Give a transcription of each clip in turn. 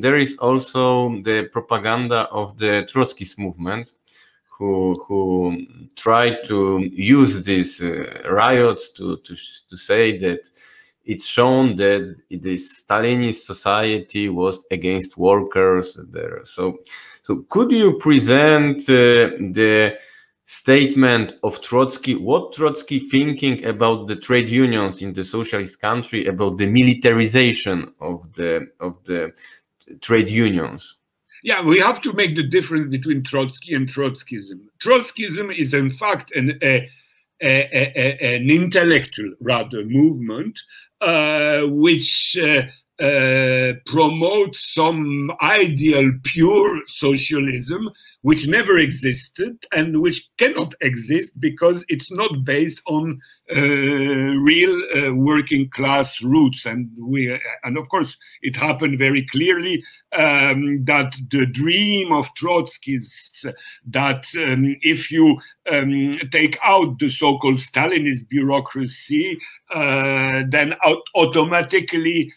there is also the propaganda of the Trotsky's movement, who tried to use these riots to say that it's shown that the Stalinist society was against workers there. So could you present the statement of Trotsky, what Trotsky thinking about the trade unions in the socialist country, about the militarization of the trade unions? Yeah, we have to make the difference between Trotsky and Trotskyism. Trotskyism is in fact an intellectual, rather, movement which promotes some ideal pure socialism which never existed and which cannot exist because it's not based on real working class roots. And of course it happened very clearly that the dream of Trotskyists that if you take out the so-called Stalinist bureaucracy, then automatically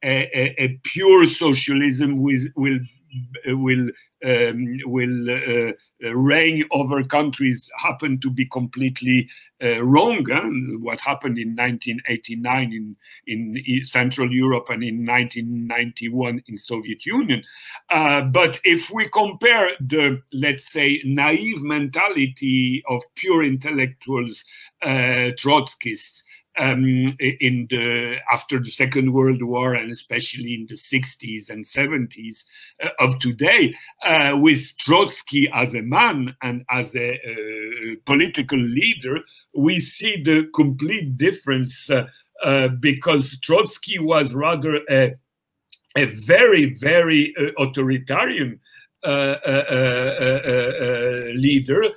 a pure socialism will reign over countries happen to be completely wrong. What happened in 1989 in Central Europe and in 1991 in Soviet Union. But if we compare the, let's say, naive mentality of pure intellectuals, Trotskyists, after the Second World War, and especially in the 60s and 70s up to today, with Trotsky as a man and as a political leader, we see the complete difference because Trotsky was rather a very, very authoritarian leader,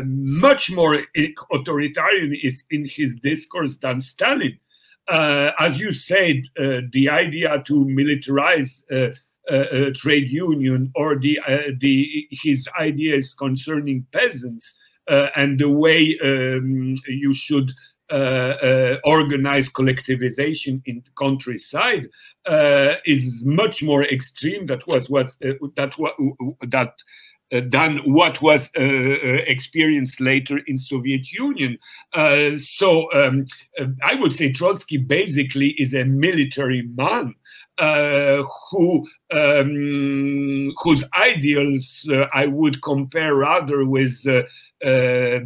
much more authoritarian in his discourse than Stalin. As you said, the idea to militarize a trade union, or his ideas concerning peasants and the way you should organize collectivization in the countryside is much more extreme than what was experienced later in Soviet Union. So I would say Trotsky basically is a military man whose ideals I would compare rather with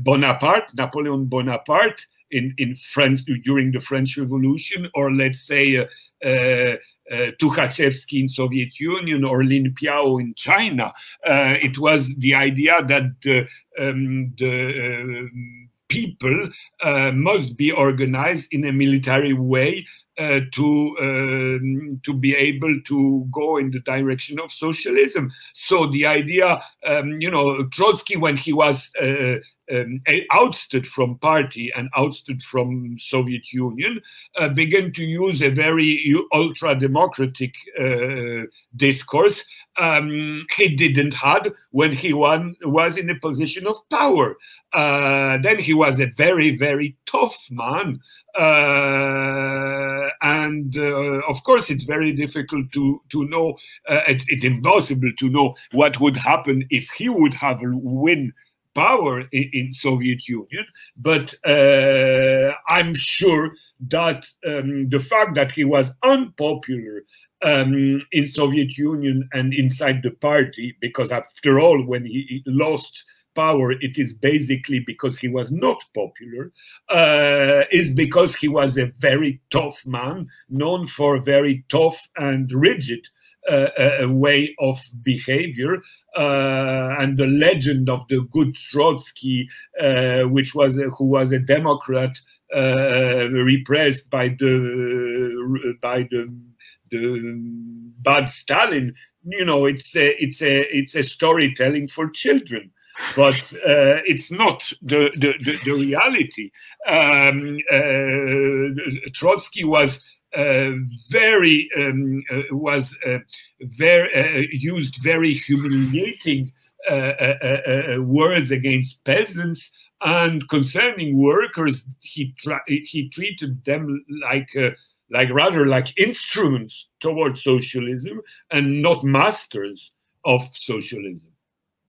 Bonaparte, Napoleon Bonaparte, in France during the French Revolution, or let's say Tukhachevsky in Soviet Union, or Lin Piao in China. It was the idea that the people must be organized in a military way to be able to go in the direction of socialism. So the idea, Trotsky, when he was ousted from party and ousted from Soviet Union, began to use a very ultra-democratic discourse he didn't have when he was in a position of power. Then he was a very, very tough man. And of course, it's very difficult to know, it's impossible to know what would happen if he would have win power in Soviet Union, but I'm sure that the fact that he was unpopular in Soviet Union and inside the party, because after all, when he lost power, it is basically because he was not popular, is because he was a very tough man, known for very tough and rigid way of behavior, and the legend of the good Trotsky, who was a Democrat, repressed by the bad Stalin. It's a storytelling for children. But it's not the reality. Trotsky was used very humiliating words against peasants, And concerning workers, he treated them rather like instruments towards socialism and not masters of socialism.